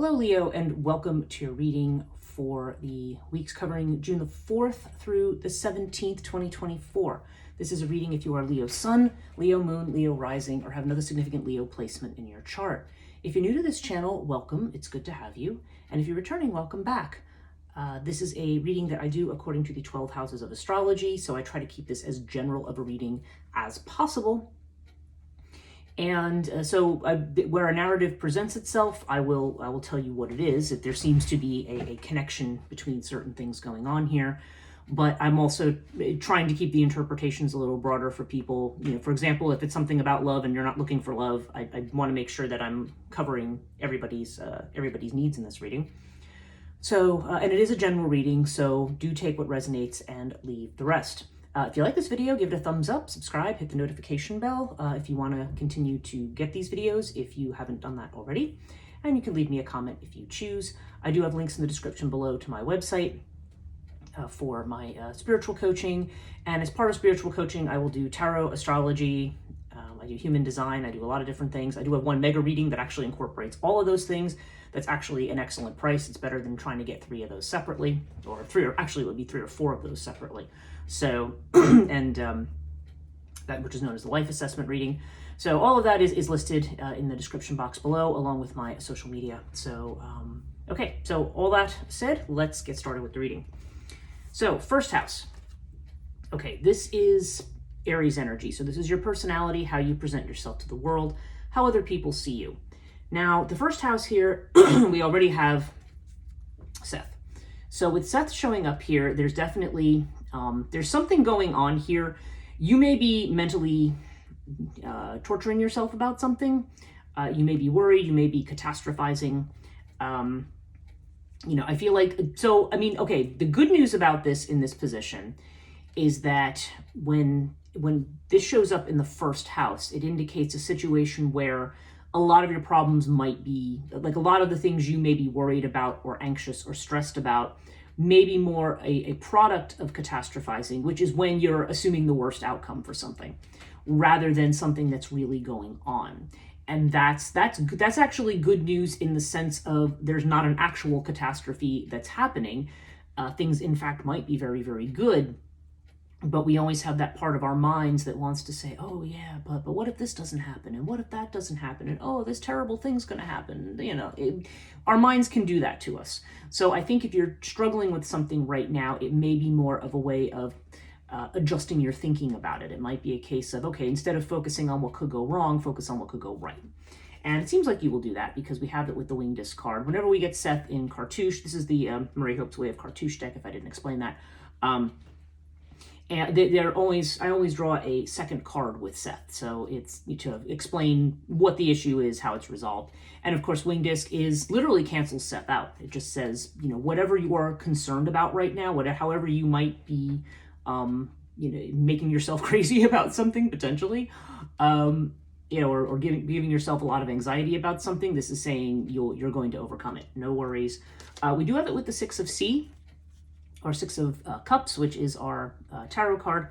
Hello, Leo, and welcome to your reading for the weeks covering June the 4th through the 17th, 2024. This is a reading if you are Leo Sun, Leo Moon, Leo Rising, or have another significant Leo placement in your chart. If you're new to this channel, welcome. It's good to have you. And if you're returning, welcome back. This is a reading that I do according to the 12 houses of astrology, so I try to keep this as general of a reading as possible. And where a narrative presents itself, I will tell you what it is. If there seems to be a connection between certain things going on here, but I'm also trying to keep the interpretations a little broader for people. You know, for example, if it's something about love and you're not looking for love, I want to make sure that I'm covering everybody's needs in this reading. So, and it is a general reading, so do take what resonates and leave the rest. If you like this video, give it a thumbs up, subscribe, hit the notification bell if you want to continue to get these videos if you haven't done that already. And you can leave me a comment if you choose. I do have links in the description below to my website for my spiritual coaching. And as part of spiritual coaching, I will do tarot, astrology, I do human design, I do a lot of different things. I do have one mega reading that actually incorporates all of those things. That's actually an excellent price. It's better than trying to get 3 of those separately, or 3, or actually it would be 3 or 4 of those separately. So, and that which is known as the life assessment reading. So all of that is listed in the description box below, along with my social media. So, okay, so all that said, let's get started with the reading. So first house. Okay, this is Aries energy. So this is your personality, how you present yourself to the world, how other people see you. Now, the first house here, we already have Seth. So with Seth showing up here, there's definitely, there's something going on here. You may be mentally torturing yourself about something. You may be worried, you may be catastrophizing. You know, I feel like, so, I mean, okay, the good news about this in this position is that when this shows up in the first house, it indicates a situation where a lot of your problems might be, like a lot of the things you may be worried about or anxious or stressed about, may be more a product of catastrophizing, which is when you're assuming the worst outcome for something, rather than something that's really going on. And that's actually good news in the sense of there's not an actual catastrophe that's happening. Things, in fact, might be very, very good. But we always have that part of our minds that wants to say, oh yeah, but what if this doesn't happen? And what if that doesn't happen? And oh, this terrible thing's going to happen. You know, our minds can do that to us. So I think if you're struggling with something right now, it may be more of a way of adjusting your thinking about it. It might be a case of, okay, instead of focusing on what could go wrong, focus on what could go right. And it seems like you will do that because we have it with the Winged Disc card. Whenever we get Seth in Cartouche, this is the Marie Hope's Way of Cartouche deck, if I didn't explain that. And I always draw a second card with Seth. So it's to explain what the issue is, how it's resolved. And of course, Winged Disc is literally cancels Seth out. It just says, you know, whatever you are concerned about right now, however you might be, you know, making yourself crazy about something potentially, you know, or giving yourself a lot of anxiety about something. This is saying you're going to overcome it. No worries. We do have it with the 6 of C. Or 6 of Cups, which is our tarot card.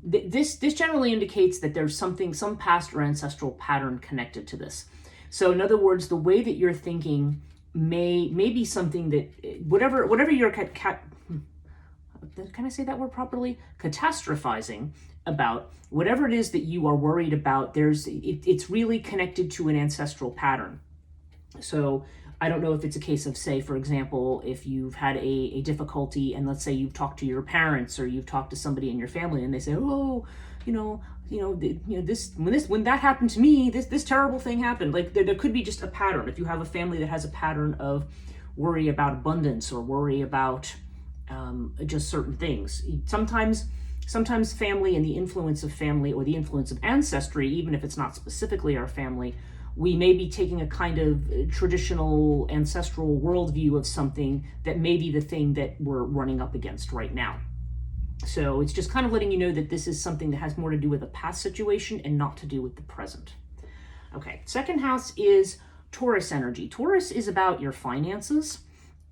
This generally indicates that there's some past or ancestral pattern connected to this. So in other words, the way that you're thinking may be something that whatever you're can I say that word properly? Catastrophizing about, whatever it is that you are worried about, it's really connected to an ancestral pattern. So I don't know if it's a case of, say, for example, if you've had a difficulty and let's say you've talked to your parents or you've talked to somebody in your family and they say, oh, when that happened to me, this terrible thing happened. Like there could be just a pattern. If you have a family that has a pattern of worry about abundance or worry about just certain things. Sometimes family and the influence of family or the influence of ancestry, even if it's not specifically our family, we may be taking a kind of traditional ancestral worldview of something that may be the thing that we're running up against right now. So it's just kind of letting you know that this is something that has more to do with a past situation and not to do with the present. Okay, second house is Taurus energy. Taurus is about your finances.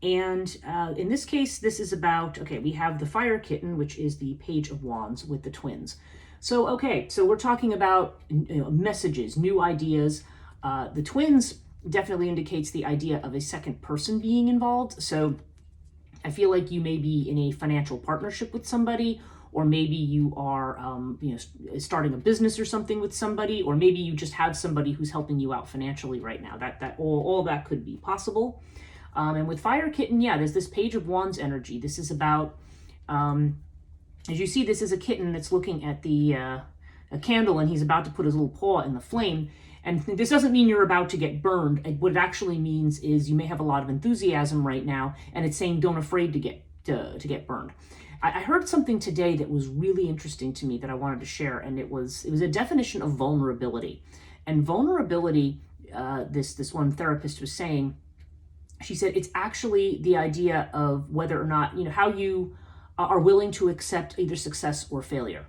And in this case, this is about, okay, we have the Fire Kitten, which is the Page of Wands with the twins. So, okay, so we're talking about messages, new ideas. The twins definitely indicates the idea of a second person being involved. So I feel like you may be in a financial partnership with somebody, or maybe you are, starting a business or something with somebody, or maybe you just have somebody who's helping you out financially right now. That all that could be possible. And with Fire Kitten, yeah, there's this Page of Wands energy. This is about, as you see, this is a kitten that's looking at a candle, and he's about to put his little paw in the flame. And this doesn't mean you're about to get burned. What it actually means is you may have a lot of enthusiasm right now, and it's saying don't afraid to get burned. I heard something today that was really interesting to me that I wanted to share, and it was a definition of vulnerability. And vulnerability, this one therapist was saying, she said it's actually the idea of whether or not, how you are willing to accept either success or failure.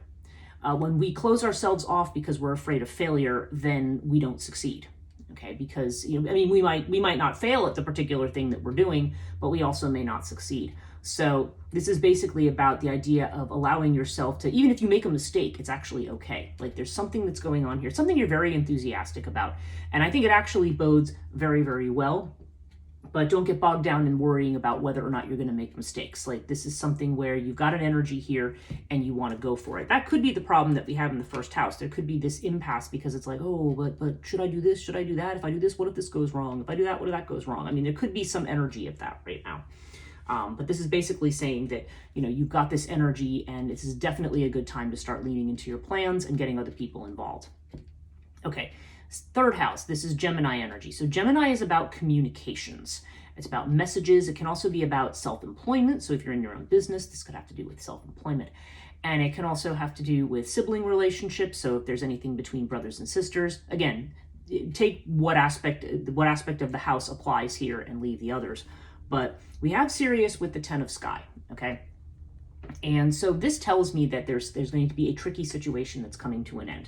When we close ourselves off because we're afraid of failure, then we don't succeed. Okay, because we might not fail at the particular thing that we're doing, but we also may not succeed. So this is basically about the idea of allowing yourself to, even if you make a mistake, it's actually okay. Like there's something that's going on here, something you're very enthusiastic about, and I think it actually bodes very, very well. But don't get bogged down in worrying about whether or not you're going to make mistakes. Like this is something where you've got an energy here and you want to go for it. That could be the problem that we have in the first house. There could be this impasse because it's like, oh, but should I do this? Should I do that? If I do this, what if this goes wrong? If I do that, what if that goes wrong? I mean, there could be some energy of that right now. But this is basically saying that, you've got this energy, and this is definitely a good time to start leaning into your plans and getting other people involved. Okay. Third house, this is Gemini energy. So Gemini is about communications. It's about messages. It can also be about self-employment. So if you're in your own business, this could have to do with self-employment. And it can also have to do with sibling relationships. So if there's anything between brothers and sisters, again, take what aspect of the house applies here and leave the others. But we have Sirius with the 10 of Sky, okay? And so this tells me that there's going to be a tricky situation that's coming to an end.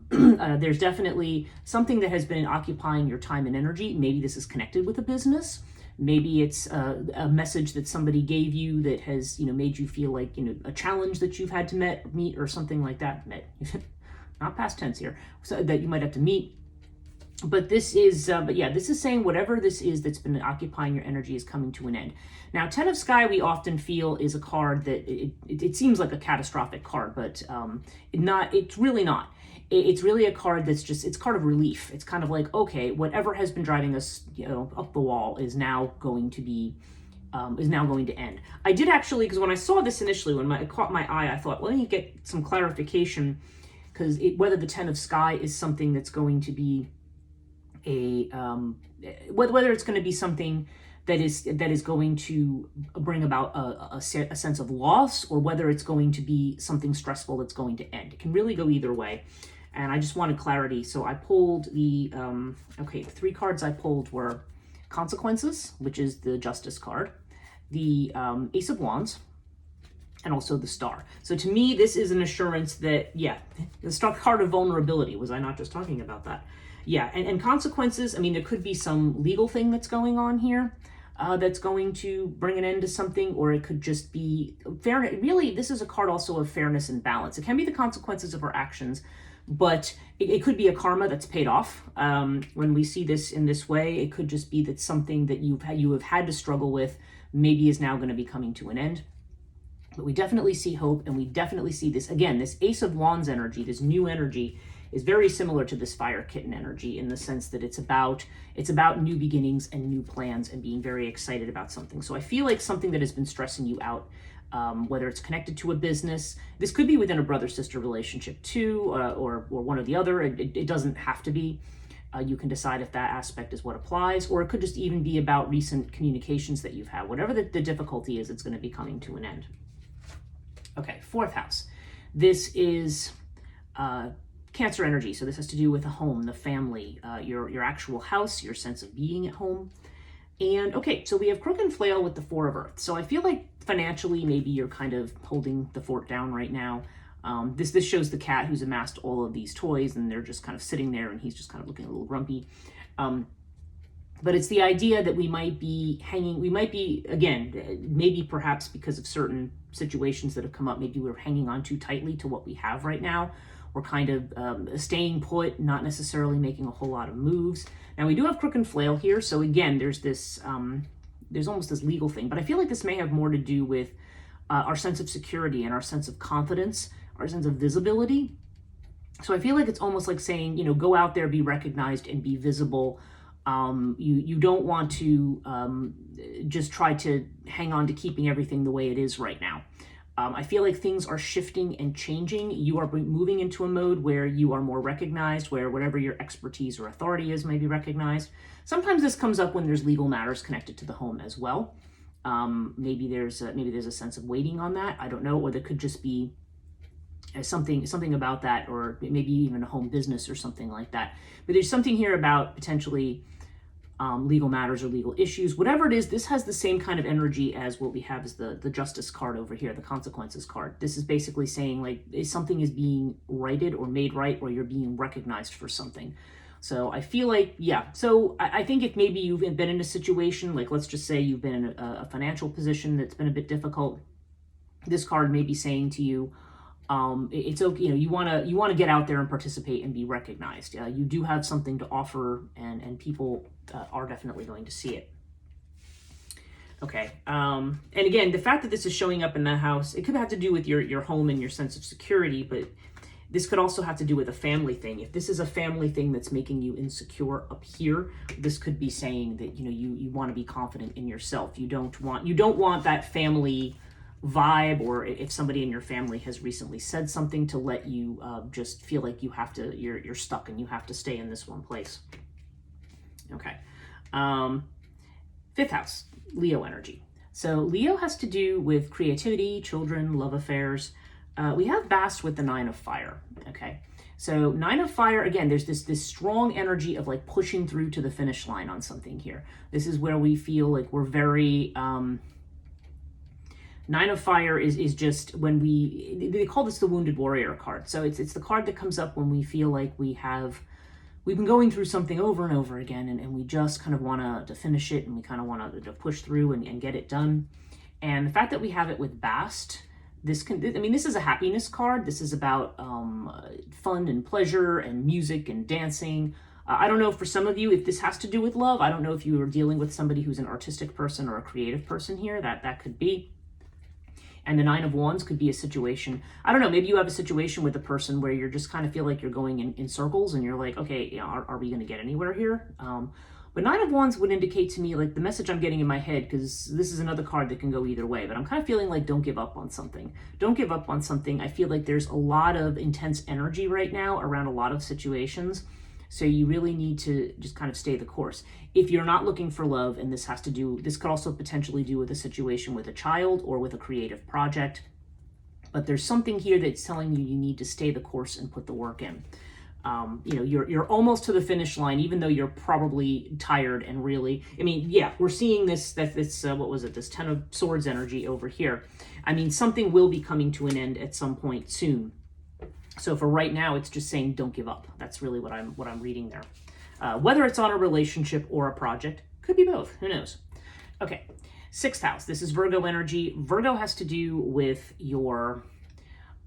There's definitely something that has been occupying your time and energy. Maybe this is connected with a business. Maybe it's a message that somebody gave you that has, made you feel like, a challenge that you've had to meet or something like that. Not past tense here. So that you might have to meet. But this is, this is saying whatever this is that's been occupying your energy is coming to an end. Now, 10 of Sky, we often feel is a card that it seems like a catastrophic card, but it's really not. It's really a card that's it's card of relief. It's kind of like, okay, whatever has been driving us, up the wall is now going to end. I did actually, because when I saw this initially, when it caught my eye, I thought, well, let me get some clarification, because whether the 10 of Sky is something that's going to be whether it's going to be something that is going to bring about a sense of loss, or whether it's going to be something stressful that's going to end. It can really go either way. And I just wanted clarity. So I pulled the 3 cards I pulled were Consequences, which is the Justice card, the Ace of Wands, and also the Star. So to me, this is an assurance that, the Star card of vulnerability. Was I not just talking about that? Yeah, and Consequences, there could be some legal thing that's going on here that's going to bring an end to something, or it could just be fair. Really, this is a card also of fairness and balance. It can be the consequences of our actions, but it could be a karma that's paid off. When we see this in this way, it could just be that something that you have had to struggle with maybe is now going to be coming to an end. But we definitely see hope, and we definitely see this, again, this Ace of Wands energy, this new energy, is very similar to this Fire Kitten energy in the sense that it's about new beginnings and new plans and being very excited about something. So I feel like something that has been stressing you out, whether it's connected to a business, this could be within a brother-sister relationship too, or one or the other. It doesn't have to be. You can decide if that aspect is what applies, or it could just even be about recent communications that you've had. Whatever the difficulty is, it's going to be coming to an end. Okay, 4th house. This is Cancer energy. So this has to do with the home, the family, your actual house, your sense of being at home. And okay, so we have Crook and Flail with the 4 of Earth. So I feel like financially, maybe you're kind of holding the fort down right now. This shows the cat who's amassed all of these toys, and they're just kind of sitting there, and he's just kind of looking a little grumpy. But it's the idea that we might be, again, maybe perhaps because of certain situations that have come up, maybe we're hanging on too tightly to what we have right now, or kind of staying put, not necessarily making a whole lot of moves. Now we do have Crook and Flail here, so again, there's this, there's almost this legal thing, but I feel like this may have more to do with our sense of security and our sense of confidence, our sense of visibility. So I feel like it's almost like saying, you know, go out there, be recognized, and be visible. You don't want to just try to hang on to keeping everything the way it is right now. I feel like things are shifting and changing. You are moving into a mode where you are more recognized, where whatever your expertise or authority is may be recognized. Sometimes this comes up when there's legal matters connected to the home as well. Maybe there's a sense of waiting on that. I don't know, or there could just be something about that, or maybe even a home business or something like that. But there's something here about potentially legal matters or legal issues. Whatever it is, this has the same kind of energy as what we have as the Justice card over here, the Consequences card. This is basically saying, like, something is being righted or made right, or you're being recognized for something. So I feel like, yeah. So I think if maybe you've been in a situation, like let's just say you've been in a financial position that's been a bit difficult, this card may be saying to you, it's okay, you know, you want to get out there and participate and be recognized. You do have something to offer, and people are definitely going to see it. Okay. And again, the fact that this is showing up in the house, it could have to do with your home and your sense of security, but this could also have to do with a family thing. If this is a family thing that's making you insecure up here, this could be saying that, you know, you want to be confident in yourself. You don't want that family vibe, or if somebody in your family has recently said something, to let you just feel like you're stuck and you have to stay in this one place. Okay. Fifth house, Leo energy. So Leo has to do with creativity, children, love affairs. We have Bast with the 9 of Fire. Okay. So 9 of Fire, again, there's this strong energy of like pushing through to the finish line on something here. This is where we feel like we're very, 9 of Fire is just when they call this the Wounded Warrior card. So it's the card that comes up when we feel like we've been going through something over and over again, and we just kind of want to finish it, and we kind of want to push through and get it done. And the fact that we have it with Bast, this is a happiness card. This is about fun and pleasure and music and dancing. I don't know, for some of you, if this has to do with love. I don't know if you are dealing with somebody who's an artistic person or a creative person here. That could be. And the 9 of Wands could be a situation. I don't know, maybe you have a situation with a person where you're just kind of feel like you're going in circles, and you're like, okay, you know, are we going to get anywhere here? But 9 of Wands would indicate to me, like, the message I'm getting in my head, because this is another card that can go either way, but I'm kind of feeling like don't give up on something. Don't give up on something. I feel like there's a lot of intense energy right now around a lot of situations. So you really need to just kind of stay the course. If you're not looking for love, and this could also potentially do with a situation with a child or with a creative project, but there's something here that's telling you need to stay the course and put the work in. You know, you're almost to the finish line, even though you're probably tired and really, I mean, yeah, we're seeing this what was it? This 10 of Swords energy over here. I mean, something will be coming to an end at some point soon. So for right now, it's just saying don't give up. That's really what I'm reading there. Whether it's on a relationship or a project, could be both. Who knows? Okay, 6th house. This is Virgo energy. Virgo has to do with your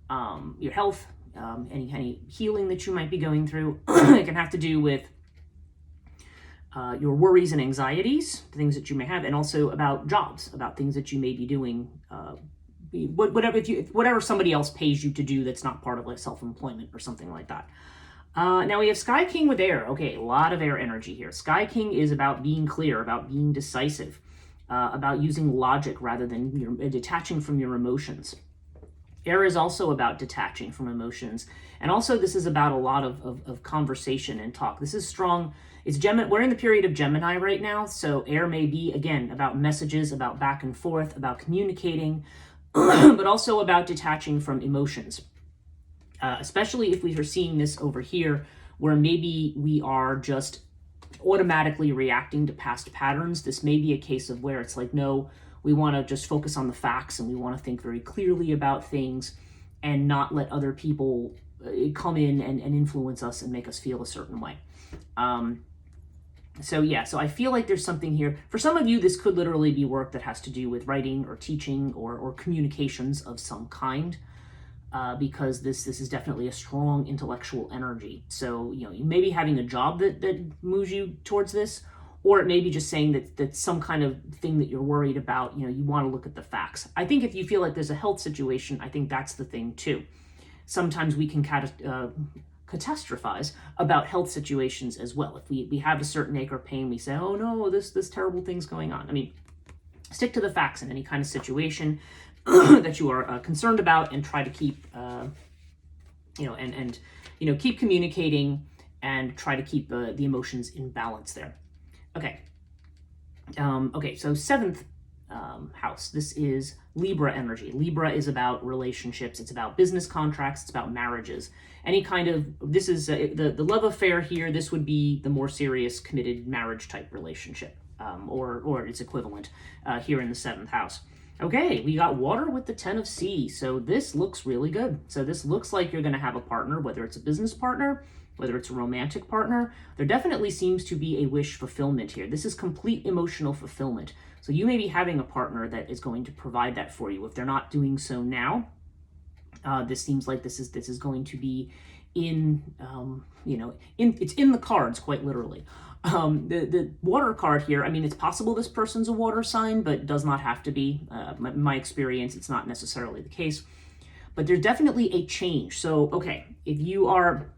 health, any healing that you might be going through. It can have to do with your worries and anxieties, things that you may have, and also about jobs, about things that you may be doing. Whatever somebody else pays you to do that's not part of like self-employment or something like that. Now we have Sky King with air. Okay, a lot of air energy here. Sky King is about being clear, about being decisive, about using logic rather than detaching from your emotions. Air is also about detaching from emotions. And also this is about a lot of conversation and talk. This is strong. It's Gemini. We're in the period of Gemini right now. So air may be, again, about messages, about back and forth, about communicating, but also about detaching from emotions. Especially if we are seeing this over here, where maybe we are just automatically reacting to past patterns. This may be a case of where it's like, no, we want to just focus on the facts, and we want to think very clearly about things and not let other people come in and influence us and make us feel a certain way. So I feel like there's something here. For some of you, this could literally be work that has to do with writing or teaching or communications of some kind. because this is definitely a strong intellectual energy. So, you may be having a job that moves you towards this, or it may be just saying that's some kind of thing that you're worried about. You want to look at the facts. I think if you feel like there's a health situation, I think that's the thing too. Sometimes we can catastrophize about health situations as well. If we have a certain ache or pain, we say, oh no, this terrible thing's going on. I mean, stick to the facts in any kind of situation that you are concerned about, and try to keep, keep communicating and try to keep the emotions in balance there. Okay. So seventh house, this is Libra energy. Libra is about relationships. It's about business contracts. It's about marriages. Any kind of, this is the love affair here. This would be the more serious committed marriage type relationship, or its equivalent here in the seventh house. Okay, we got water with the 10 of C. So this looks really good. So this looks like you're going to have a partner, whether it's a business partner, whether it's a romantic partner. There definitely seems to be a wish fulfillment here. This is complete emotional fulfillment. So you may be having a partner that is going to provide that for you. If they're not doing so now, this seems like this is going to be it's in the cards, quite literally. The water card here, I mean, it's possible this person's a water sign, but does not have to be. In my experience, it's not necessarily the case. But there's definitely a change. So, okay, if you are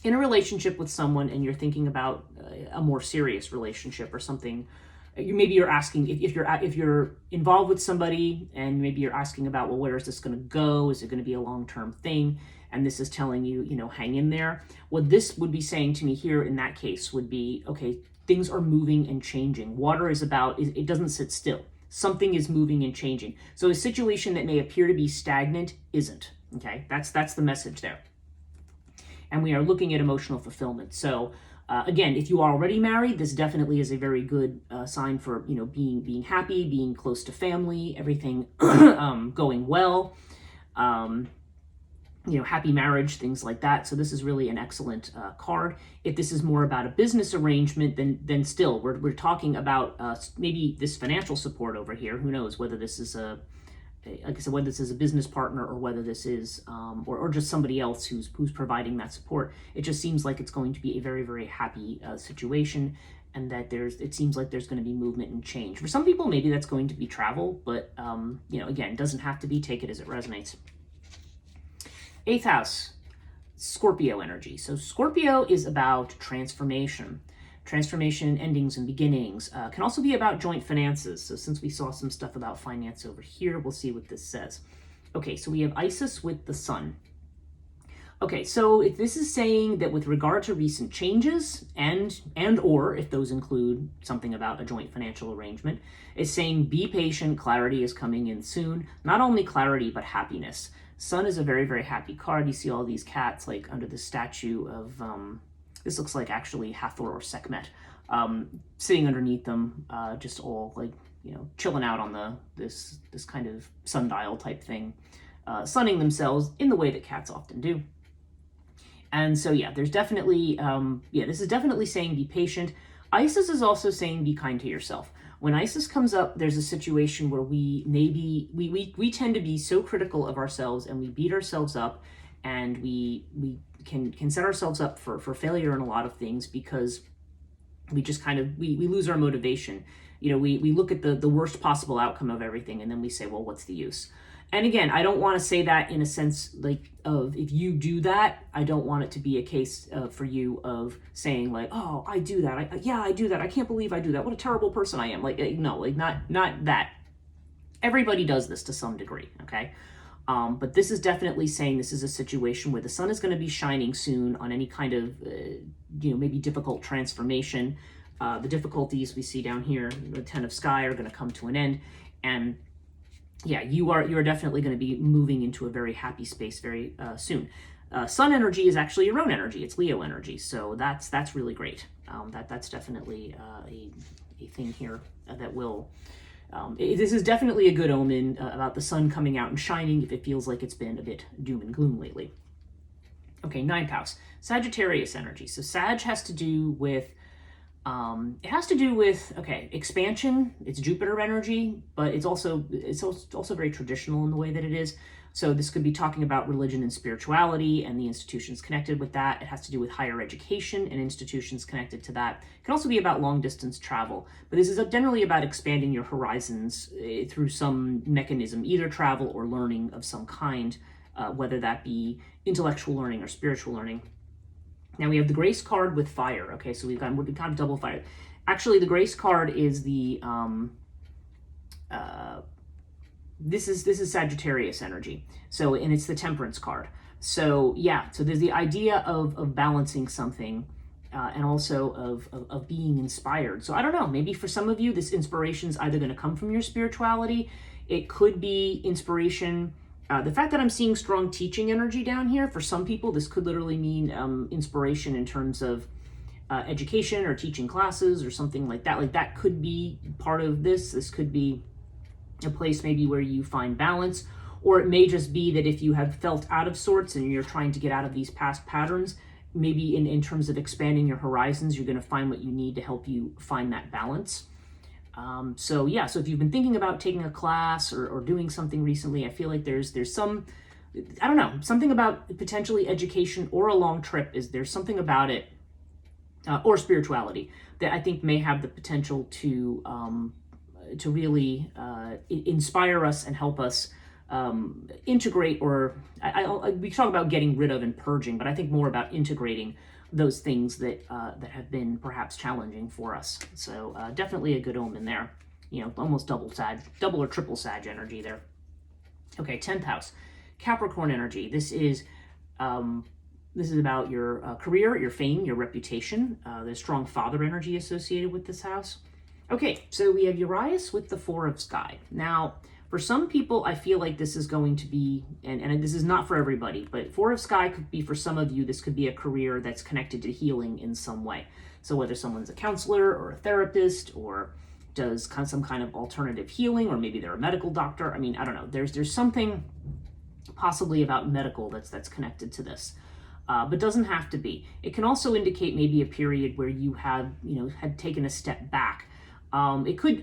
in a relationship with someone and you're thinking about a more serious relationship or something, maybe you're asking if you're involved with somebody, and maybe you're asking about, well, where is this going to go? Is it going to be a long-term thing? And this is telling you, hang in there. What this would be saying to me here in that case would be, okay, things are moving and changing. Water is about, it doesn't sit still. Something is moving and changing. So a situation that may appear to be stagnant isn't, okay? That's the message there. And we are looking at emotional fulfillment. So again, if you are already married, this definitely is a very good sign for, being happy, being close to family, everything going well. Happy marriage, things like that. So this is really an excellent card. If this is more about a business arrangement, then still we're talking about maybe this financial support over here. Who knows whether this is like I said, whether this is a business partner or whether this is or just somebody else who's providing that support. It just seems like it's going to be a very, very happy situation, and that it seems like there's going to be movement and change. For some people, maybe that's going to be travel, but again, it doesn't have to be. Take it as it resonates. Eighth house, Scorpio energy. So Scorpio is about transformation, endings and beginnings. Can also be about joint finances. So since we saw some stuff about finance over here, we'll see what this says. Okay, so we have Isis with the sun. Okay, so if this is saying that with regard to recent changes and or if those include something about a joint financial arrangement, it's saying be patient, clarity is coming in soon. Not only clarity, but happiness. Sun is a very, very happy card. You see all these cats like under the statue of, this looks like actually Hathor or Sekhmet, sitting underneath them, just all like, chilling out on this kind of sundial type thing, sunning themselves in the way that cats often do. And so, yeah, there's definitely, this is definitely saying be patient. Isis is also saying be kind to yourself. When Isis comes up, there's a situation where we tend to be so critical of ourselves, and we beat ourselves up, and we can set ourselves up for failure in a lot of things, because we just kind of, we lose our motivation. We look at the worst possible outcome of everything, and then we say, well, what's the use? And again, I don't want to say that in a sense like of, if you do that, I don't want it to be a case for you of saying like, oh, I do that. I do that. I can't believe I do that. What a terrible person I am. Like, no, like not that. Everybody does this to some degree. Okay. But this is definitely saying this is a situation where the sun is going to be shining soon on any kind of, maybe difficult transformation. The difficulties we see down here, the 10 of sky, are going to come to an end. And yeah, you're definitely going to be moving into a very happy space very soon. Sun energy is actually your own energy. It's Leo energy. So that's really great. That's definitely a thing here that will, this is definitely a good omen about the sun coming out and shining if it feels like it's been a bit doom and gloom lately. Okay, ninth house, Sagittarius energy. So Sag has to do with It has to do with, okay, expansion. It's Jupiter energy, but it's also very traditional in the way that it is. So this could be talking about religion and spirituality and the institutions connected with that. It has to do with higher education and institutions connected to that. It can also be about long distance travel, but this is generally about expanding your horizons through some mechanism, either travel or learning of some kind, whether that be intellectual learning or spiritual learning. Now we have the Grace card with fire. Okay, so we're kind of double fire. Actually, the Grace card is the this is Sagittarius energy. So, and it's the Temperance card. So yeah, so there's the idea of balancing something, and also of being inspired. So I don't know, maybe for some of you, this inspiration is either going to come from your spirituality. It could be inspiration. The fact that I'm seeing strong teaching energy down here, for some people, this could literally mean inspiration in terms of education or teaching classes or something like that. Like that could be part of this. This could be a place maybe where you find balance, or it may just be that if you have felt out of sorts and you're trying to get out of these past patterns, maybe in terms of expanding your horizons, you're going to find what you need to help you find that balance. So yeah, so if you've been thinking about taking a class or doing something recently, I feel like there's some, I don't know, something about potentially education or a long trip. There's something about it, or spirituality, that I think may have the potential to really inspire us and help us integrate, or we talk about getting rid of and purging, but I think more about integrating those things that have been perhaps challenging for us. So definitely a good omen there. You know, almost double or triple Sag energy there. Okay, 10th house, Capricorn energy. This is about your career, your fame, your reputation. There's strong father energy associated with this house. Okay, so we have Urias with the 4 of Sky. Now, for some people, I feel like this is going to be, and this is not for everybody, but 4 of Sky could be for some of you, this could be a career that's connected to healing in some way. So whether someone's a counselor or a therapist or does some kind of alternative healing, or maybe they're a medical doctor. I mean, I don't know. There's something possibly about medical that's connected to this. But doesn't have to be. It can also indicate maybe a period where you had taken a step back. It could,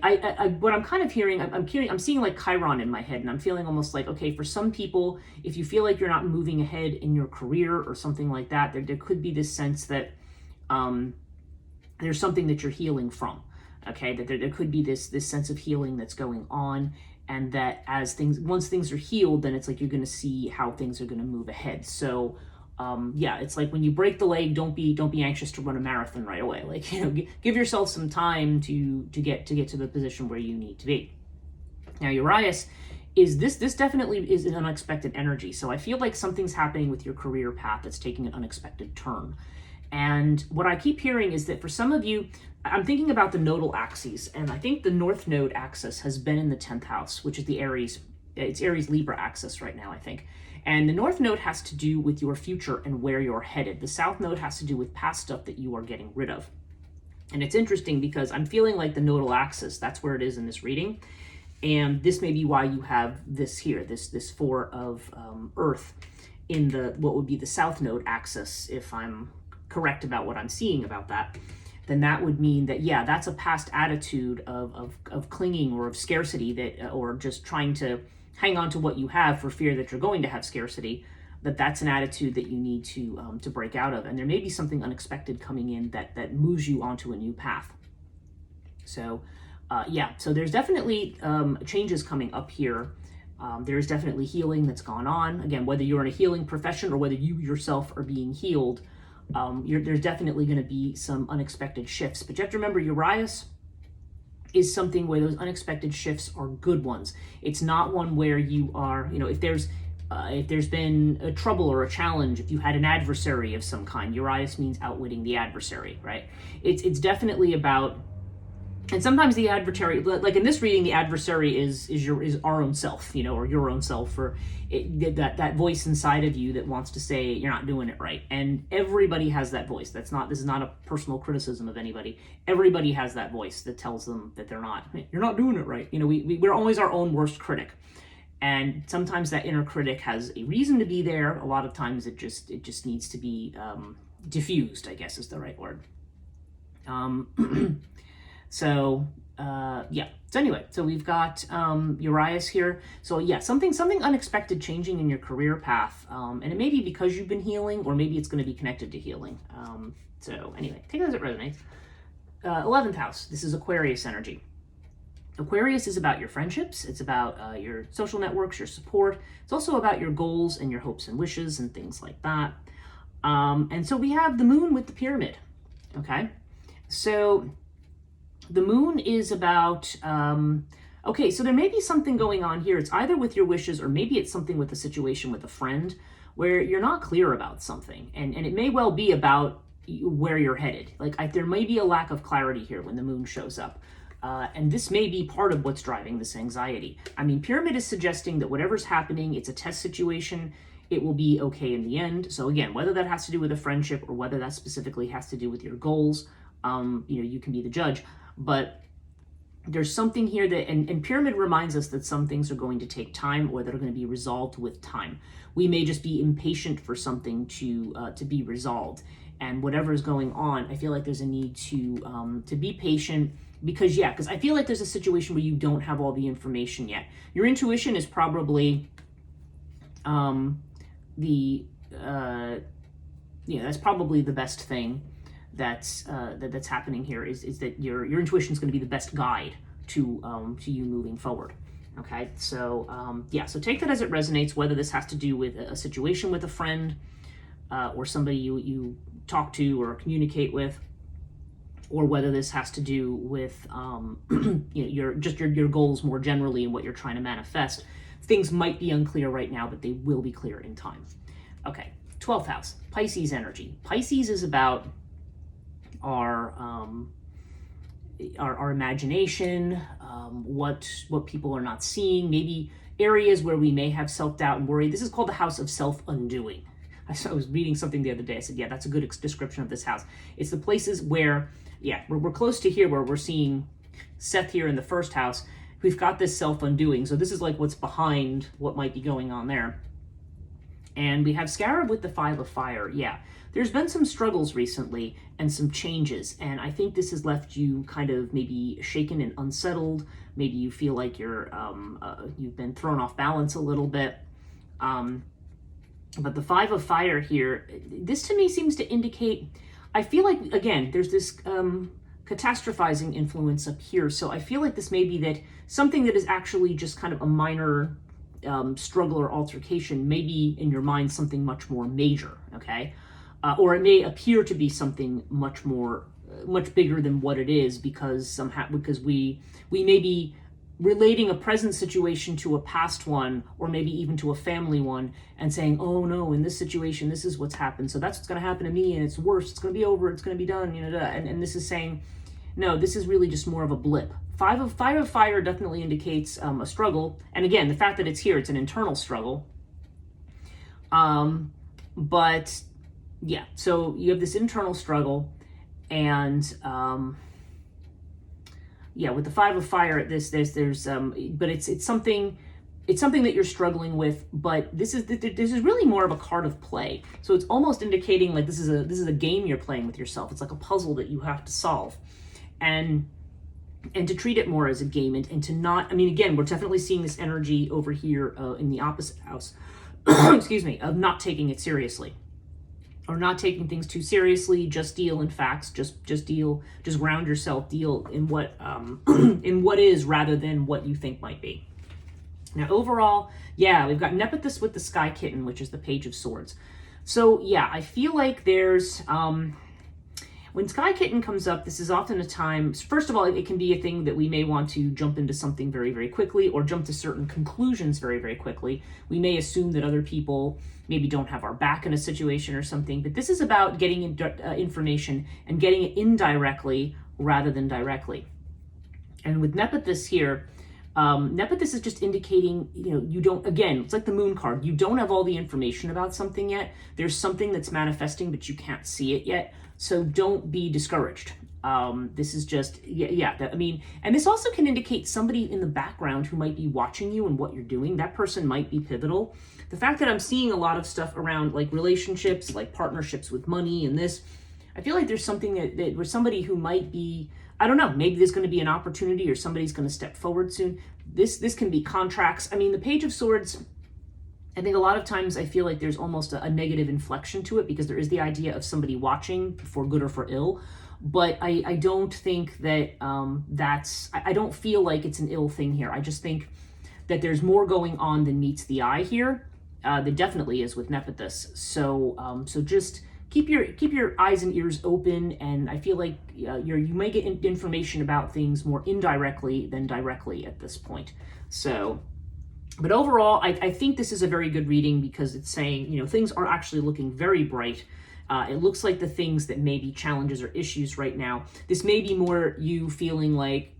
what I'm kind of hearing, I'm seeing like Chiron in my head, and I'm feeling almost like, okay, for some people, if you feel like you're not moving ahead in your career or something like that, there could be this sense that there's something that you're healing from, okay, that there could be this sense of healing that's going on, and that once things are healed, then it's like you're going to see how things are going to move ahead. So yeah, it's like when you break the leg, don't be anxious to run a marathon right away. Like, give yourself some time to get to the position where you need to be. Now, Urias is this definitely is an unexpected energy. So I feel like something's happening with your career path that's taking an unexpected turn. And what I keep hearing is that for some of you, I'm thinking about the nodal axes, and I think the North Node axis has been in the 10th house, which is the Aries. It's Aries Libra axis right now, I think. And the North Node has to do with your future and where you're headed. The South Node has to do with past stuff that you are getting rid of. And it's interesting because I'm feeling like the nodal axis, that's where it is in this reading. And this may be why you have this here, this 4 of Earth in what would be the South Node axis, if I'm correct about what I'm seeing about that. Then that would mean that, yeah, that's a past attitude of clinging or of scarcity, or just trying to hang on to what you have for fear that you're going to have scarcity. That's an attitude that you need to break out of. And there may be something unexpected coming in that moves you onto a new path. So yeah, so there's definitely changes coming up here. There's definitely healing that's gone on. Again, whether you're in a healing profession or whether you yourself are being healed, there's definitely going to be some unexpected shifts. But you have to remember, Urias is something where those unexpected shifts are good ones. It's not one where you are, if there's been a trouble or a challenge, if you had an adversary of some kind, Urias means outwitting the adversary, right? It's definitely about, and sometimes the adversary, like in this reading, the adversary is our own self, or your own self, or that voice inside of you that wants to say you're not doing it right. And everybody has that voice. This is not a personal criticism of anybody. Everybody has that voice that tells them that you're not doing it right. We're always our own worst critic. And sometimes that inner critic has a reason to be there. A lot of times it just needs to be diffused, I guess is the right word. So yeah. So anyway, so we've got Urias here. So yeah, something unexpected changing in your career path, and it may be because you've been healing, or maybe it's going to be connected to healing. So anyway, take it as it resonates. 11th house. This is Aquarius energy. Aquarius is about your friendships. It's about your social networks, your support. It's also about your goals and your hopes and wishes and things like that. And so we have the moon with the pyramid. Okay, so the moon is about, okay, so there may be something going on here. It's either with your wishes, or maybe it's something with a situation with a friend where you're not clear about something. And it may well be about where you're headed. Like there may be a lack of clarity here when the moon shows up. And this may be part of what's driving this anxiety. I mean, pyramid is suggesting that whatever's happening, it's a test situation. It will be okay in the end. So again, whether that has to do with a friendship or whether that specifically has to do with your goals, you can be the judge. But there's something here that, and pyramid reminds us that some things are going to take time, or that are going to be resolved with time. We may just be impatient for something to be resolved. And whatever is going on, I feel like there's a need to be patient, because I feel like there's a situation where you don't have all the information yet. Your intuition is probably that's probably the best thing that's happening here, is that your intuition is going to be the best guide to you moving forward. Okay, so so take that as it resonates, whether this has to do with a situation with a friend, or somebody you talk to or communicate with, or whether this has to do with your goals more generally and what you're trying to manifest. Things might be unclear right now, but they will be clear in time. Okay, 12th house, Pisces energy. Pisces is about our imagination, what people are not seeing, maybe areas where we may have self-doubt and worry. This is called the house of self-undoing. I was reading something the other day. I said, yeah, that's a good description of this house. It's the places where, we're close to here, where we're seeing Seth here in the first house. We've got this self-undoing. So this is like what's behind what might be going on there. And we have Scarab with the 5 of fire. Yeah, there's been some struggles recently and some changes. And I think this has left you kind of maybe shaken and unsettled. Maybe you feel like you've been thrown off balance a little bit. But the 5 of fire here, this to me seems to indicate, I feel like, again, there's this catastrophizing influence up here. So I feel like this may be that something that is actually just kind of a minor struggle or altercation, maybe in your mind something much more major, okay? Or it may appear to be something much bigger than what it is, because we may be relating a present situation to a past one, or maybe even to a family one, and saying, oh no, in this situation, this is what's happened, so that's what's going to happen to me, and it's worse, it's going to be over, it's going to be done, and this is saying, no, this is really just more of a blip. 5 of fire definitely indicates a struggle, and again, the fact that it's here, it's an internal struggle. But yeah, so you have this internal struggle, and with the 5 of fire, there's but it's something that you're struggling with. But this is really more of a card of play. So it's almost indicating like this is a game you're playing with yourself. It's like a puzzle that you have to solve, and to treat it more as a game, and to not. I mean, again, we're definitely seeing this energy over here in the opposite house. Excuse me, of not taking it seriously, or not taking things too seriously. Just deal in facts. Just ground yourself. Deal in what in what is, rather than what you think might be. Now, overall, we've got Nephthys with the Sky Kitten, which is the Page of Swords. So I feel like there's when Sky Kitten comes up, this is often a time. First of all, it can be a thing that we may want to jump into something very, very quickly, or jump to certain conclusions very, very quickly. We may assume that other people maybe don't have our back in a situation or something, but this is about getting information and getting it indirectly rather than directly. And with Nephthys here, Nephthys is just indicating, you don't, again, it's like the moon card. You don't have all the information about something yet. There's something that's manifesting, but you can't see it yet. So don't be discouraged. This is just, and this also can indicate somebody in the background who might be watching you and what you're doing. That person might be pivotal. The fact that I'm seeing a lot of stuff around like relationships, like partnerships with money and this, I feel like there's something that where somebody who might be, I don't know, maybe there's going to be an opportunity or somebody's going to step forward soon. This can be contracts. I mean, the Page of Swords, I think a lot of times I feel like there's almost a negative inflection to it because there is the idea of somebody watching for good or for ill. But I don't think that I don't feel like it's an ill thing here. I just think that there's more going on than meets the eye here. There definitely is with Nephthys. So just keep your eyes and ears open, and I feel like you may get information about things more indirectly than directly at this point. So, but overall, I think this is a very good reading because it's saying, you know, things are actually looking very bright. It looks like the things that may be challenges or issues right now, this may be more you feeling like,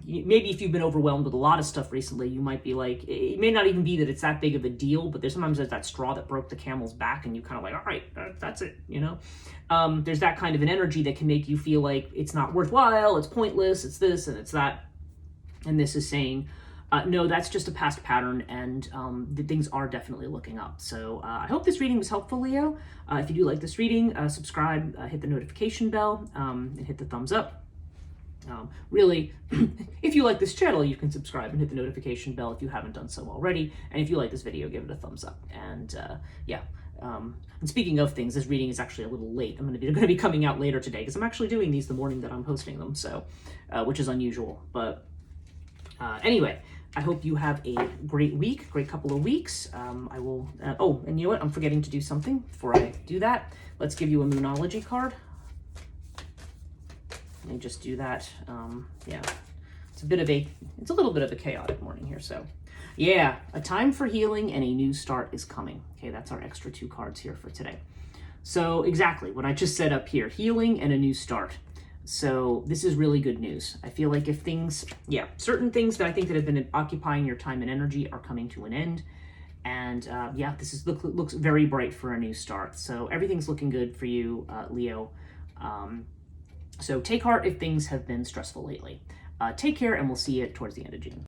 maybe if you've been overwhelmed with a lot of stuff recently, you might be like, it may not even be that it's that big of a deal, but sometimes there's that straw that broke the camel's back and you kind of like, all right, that's it, you know? There's that kind of an energy that can make you feel like it's not worthwhile, it's pointless, it's this and it's that. And this is saying, no, that's just a past pattern, and the things are definitely looking up. So I hope this reading was helpful, Leo. If you do like this reading, subscribe, hit the notification bell, and hit the thumbs up. Really, if you like this channel, you can subscribe and hit the notification bell if you haven't done so already. And if you like this video, give it a thumbs up. And yeah. And speaking of things, this reading is actually a little late. I'm going to be coming out later today because I'm actually doing these the morning that I'm posting them. So, which is unusual. But anyway, I hope you have a great week, great couple of weeks. I will, oh, and you know what? I'm forgetting to do something before I do that. Let's give you a Moonology card. Let me just do that. Yeah, it's a little bit of a chaotic morning here. So yeah, a time for healing and a new start is coming. Okay, that's our extra 2 cards here for today. So exactly what I just said up here, healing and a new start. So this is really good news. I feel like if things, yeah, certain things that I think that have been occupying your time and energy are coming to an end. And yeah, this looks very bright for a new start. So everything's looking good for you, Leo. So take heart if things have been stressful lately. Take care, and we'll see you towards the end of June.